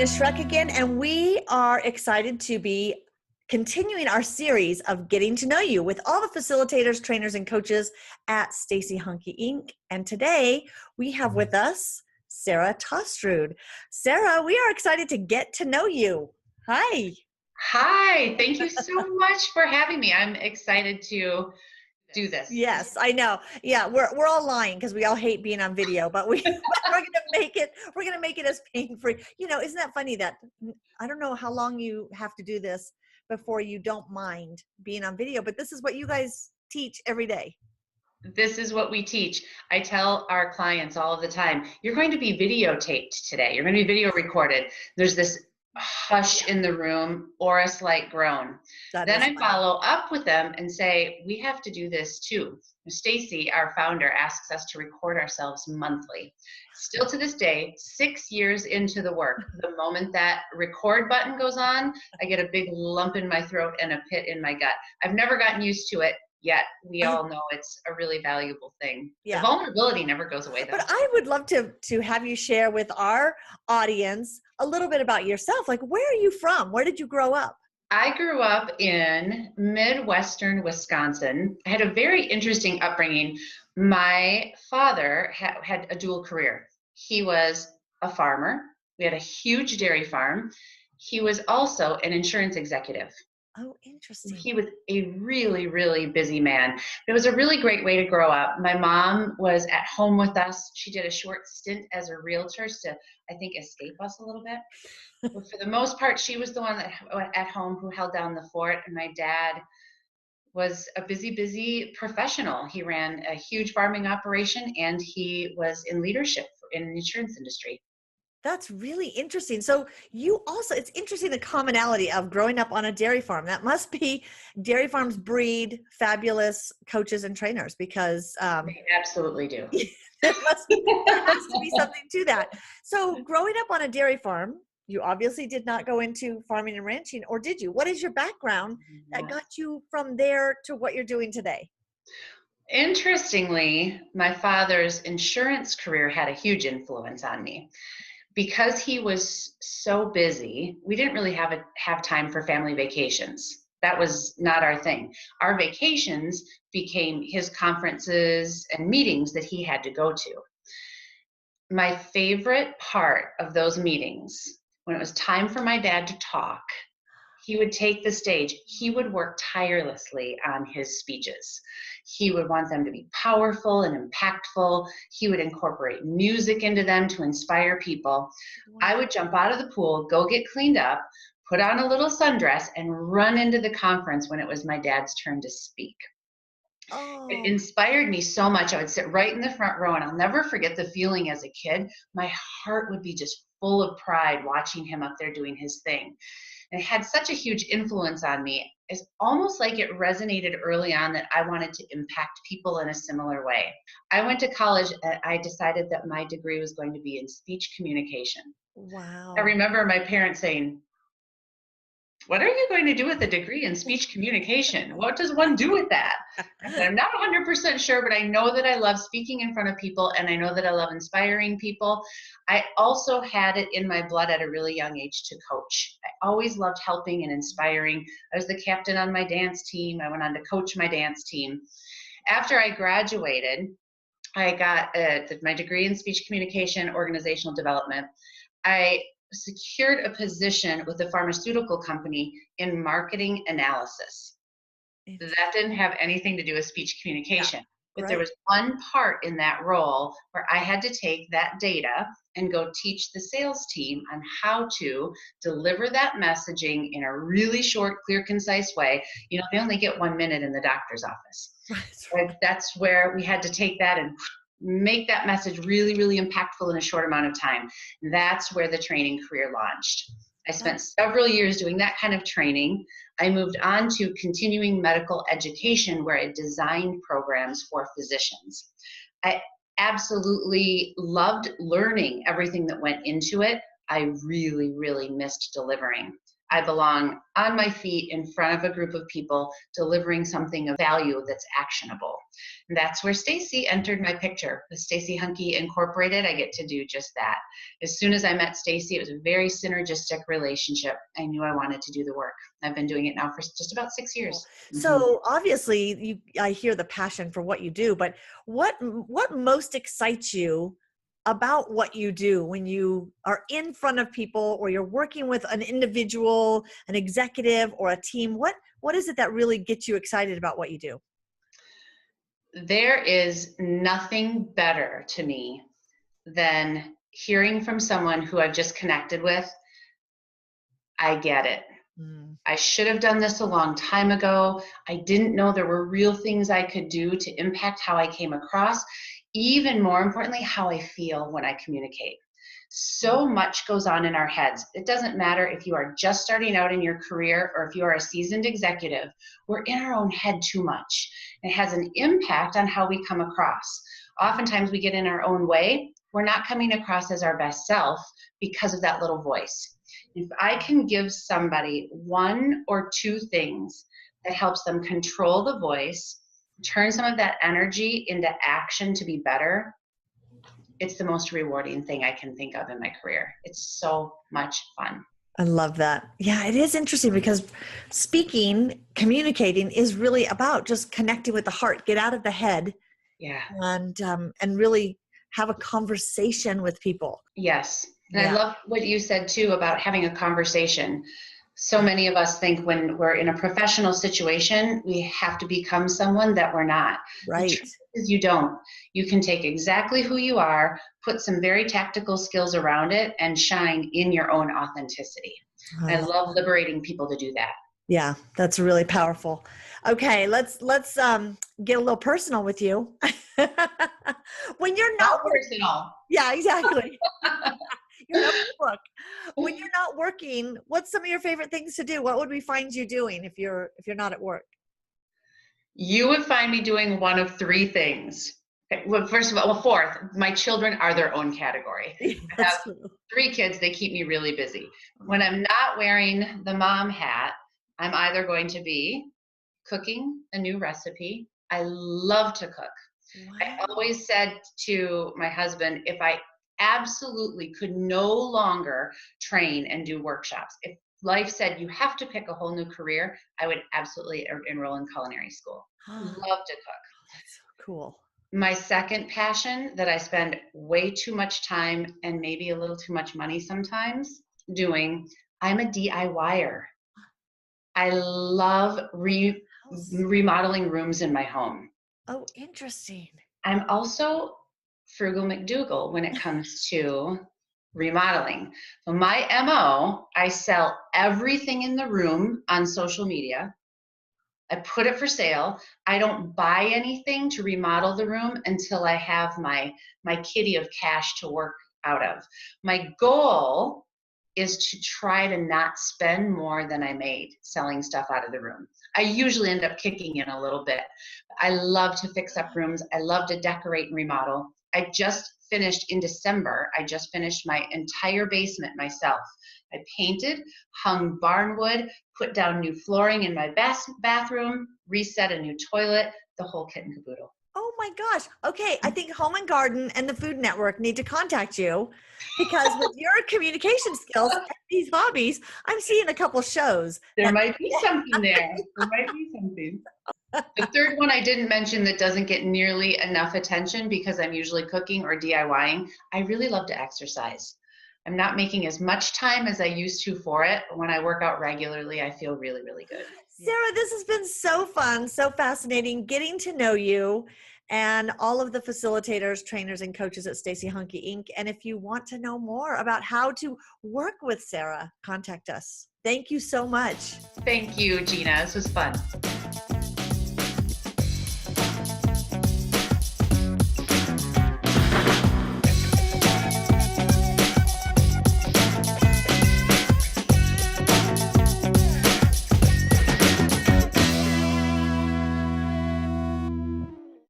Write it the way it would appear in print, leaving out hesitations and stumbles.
is Shrek again, and we are excited to be continuing our series of getting to know you with all the facilitators, trainers, and coaches at Stacey Hanke Inc. And today we have with us Sarah Tostrud. Sarah, we are excited to get to know you. Hi. Hi, thank you so much for having me. I'm excited to do this. Yes, I know. Yeah, we're all lying because we all hate being on video, but we're gonna make it as pain-free. You know, isn't that funny that I don't know how long you have to do this before you don't mind being on video, but this is what you guys teach every day. This is what we teach. I tell our clients all of the time, you're going to be videotaped today. You're going to be video recorded. There's this hush in the room or a slight groan. Then I follow up with them and say, we have to do this too. Stacey, our founder, asks us to record ourselves monthly. Still to this day, 6 years into the work, the moment that record button goes on, I get a big lump in my throat and a pit in my gut. I've never gotten used to it. Yet we all know it's a really valuable thing. Yeah. The vulnerability never goes away, though. But I would love to have you share with our audience a little bit about yourself. Like, where are you from? Where did you grow up? I grew up in Midwestern Wisconsin. I had a very interesting upbringing. My father had a dual career. He was a farmer. We had a huge dairy farm. He was also an insurance executive. Oh, interesting. He was a really, really busy man. It was a really great way to grow up. My mom was at home with us. She did a short stint as a realtor to, I think, escape us a little bit. But for the most part, she was the one that at home who held down the fort. And my dad was a busy professional. He ran a huge farming operation, and he was in leadership in the insurance industry. That's really interesting. So you also, it's interesting the commonality of growing up on a dairy farm. That must be, dairy farms breed fabulous coaches and trainers because they absolutely do. there must be something to that. So growing up on a dairy farm, you obviously did not go into farming and ranching, or did you? What is your background that got you from there to what you're doing today? Interestingly, my father's insurance career had a huge influence on me. Because he was so busy, we didn't really have time for family vacations. That was not our thing. Our vacations became his conferences and meetings that he had to go to. My favorite part of those meetings, when it was time for my dad to talk, he would take the stage. He would work tirelessly on his speeches. He would want them to be powerful and impactful. He would incorporate music into them to inspire people. Wow. I would jump out of the pool, go get cleaned up, put on a little sundress, and run into the conference when it was my dad's turn to speak. Oh. It inspired me so much. I would sit right in the front row, and I'll never forget the feeling as a kid. My heart would be just full of pride watching him up there doing his thing. And it had such a huge influence on me. It's almost like it resonated early on that I wanted to impact people in a similar way. I went to college and I decided that my degree was going to be in speech communication. Wow. I remember my parents saying, "What are you going to do with a degree in speech communication? What does one do with that?" I said, "I'm not 100% sure, but I know that I love speaking in front of people, and I know that I love inspiring people." I also had it in my blood at a really young age to coach. I always loved helping and inspiring. I was the captain on my dance team. I went on to coach my dance team. After I graduated, I got my degree in speech communication, organizational development. I secured a position with a pharmaceutical company in marketing analysis. That didn't have anything to do with speech communication. Yeah, but right. There was one part in that role where I had to take that data and go teach the sales team on how to deliver that messaging in a really short, clear, concise way. You know, they only get 1 minute in the doctor's office. Right. That's where we had to take that and make that message really, really impactful in a short amount of time. That's where the training career launched. I spent several years doing that kind of training. I moved on to continuing medical education where I designed programs for physicians. I absolutely loved learning everything that went into it. I really, really missed delivering. I belong on my feet in front of a group of people delivering something of value that's actionable. And that's where Stacey entered my picture. With Stacey Hanke Incorporated, I get to do just that. As soon as I met Stacey, it was a very synergistic relationship. I knew I wanted to do the work. I've been doing it now for just about 6 years. So obviously I hear the passion for what you do, but what most excites you about what you do when you are in front of people or you're working with an individual, an executive, or a team? What is it that really gets you excited about what you do? There is nothing better to me than hearing from someone who I've just connected with. I get it. I should have done this a long time ago. I didn't know there were real things I could do to impact how I came across. Even more importantly, how I feel when I communicate. So much goes on in our heads. It doesn't matter if you are just starting out in your career or if you are a seasoned executive. We're in our own head too much. It has an impact on how we come across. Oftentimes we get in our own way. We're not coming across as our best self because of that little voice. If I can give somebody one or two things that helps them control the voice, turn some of that energy into action to be better, it's the most rewarding thing I can think of in my career. It's so much fun. I love that. Yeah, it is interesting because communicating is really about just connecting with the heart, get out of the head. Yeah. And really have a conversation with people. Yes. And I love what you said too about having a conversation. So many of us think when we're in a professional situation, we have to become someone that we're not. Right. The truth is you don't. You can take exactly who you are, put some very tactical skills around it, and shine in your own authenticity. I love liberating people to do that. Yeah, that's really powerful. Okay, let's get a little personal with you. When you're not personal. Yeah, exactly. You're not book. When you're not working, what's some of your favorite things to do? What would we find you doing if you're not at work? You would find me doing one of three things. Well, first of all, fourth, my children are their own category. I have 3 kids. They keep me really busy. When I'm not wearing the mom hat, I'm either going to be cooking a new recipe. I love to cook. Wow. I always said to my husband, if I absolutely could no longer train and do workshops, if life said you have to pick a whole new career, I would absolutely enroll in culinary school. Love to cook. That's so cool. My second passion that I spend way too much time and maybe a little too much money sometimes doing, I'm a DIYer. I love remodeling rooms in my home. Oh, interesting. I'm also frugal McDougal when it comes to remodeling. So my MO, I sell everything in the room on social media. I put it for sale. I don't buy anything to remodel the room until I have my kitty of cash to work out of. My goal is to try to not spend more than I made selling stuff out of the room. I usually end up kicking in a little bit. I love to fix up rooms. I love to decorate and remodel. I just finished in December, I just finished my entire basement myself. I painted, hung barnwood, put down new flooring in my bathroom, reset a new toilet, the whole kit and caboodle. Oh my gosh. Okay. I think Home and Garden and the Food Network need to contact you because with your communication skills and these hobbies, I'm seeing a couple shows. There might be something there. There might be something. The third one I didn't mention that doesn't get nearly enough attention because I'm usually cooking or DIYing. I really love to exercise. I'm not making as much time as I used to for it. When I work out regularly, I feel really, really good. Sarah, this has been so fun, so fascinating getting to know you and all of the facilitators, trainers, and coaches at Stacey Hanke Inc. And if you want to know more about how to work with Sarah, contact us. Thank you so much. Thank you, Gina. This was fun.